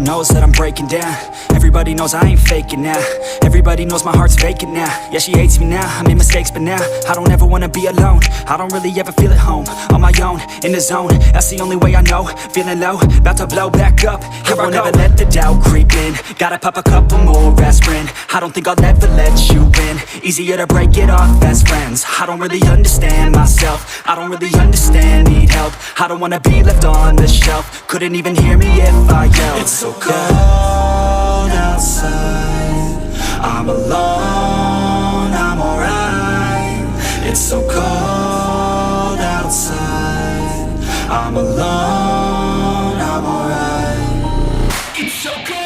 knows that I'm breaking down. Everybody knows I ain't faking now. Everybody knows my heart's vacant now. Yeah, she hates me now, I made mistakes but now I don't ever wanna be alone. I don't really ever feel at home. On my own, in the zone, that's the only way I know. Feeling low, about to blow back up. Here I won't ever let the doubt creep in. Gotta pop a couple more aspirin. I don't think I'll ever let you in. Easier to break it off best friends. I don't really understand myself. I don't really understand, need help. I don't wanna be left on the shelf. Couldn't even hear me if I yelled. It's so cold outside, I'm alone, I'm alright. It's so cold outside, I'm alone, I'm alright. It's so cold.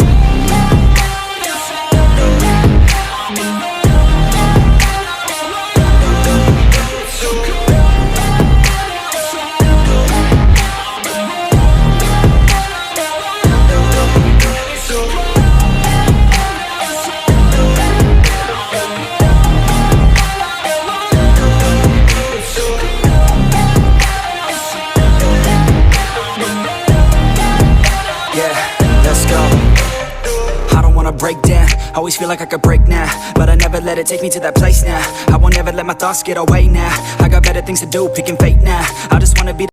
Break down, always feel like I could break now, but I never let it take me to that place now. I won't ever let my thoughts get away now. I got better things to do, picking fate now. I just wanna be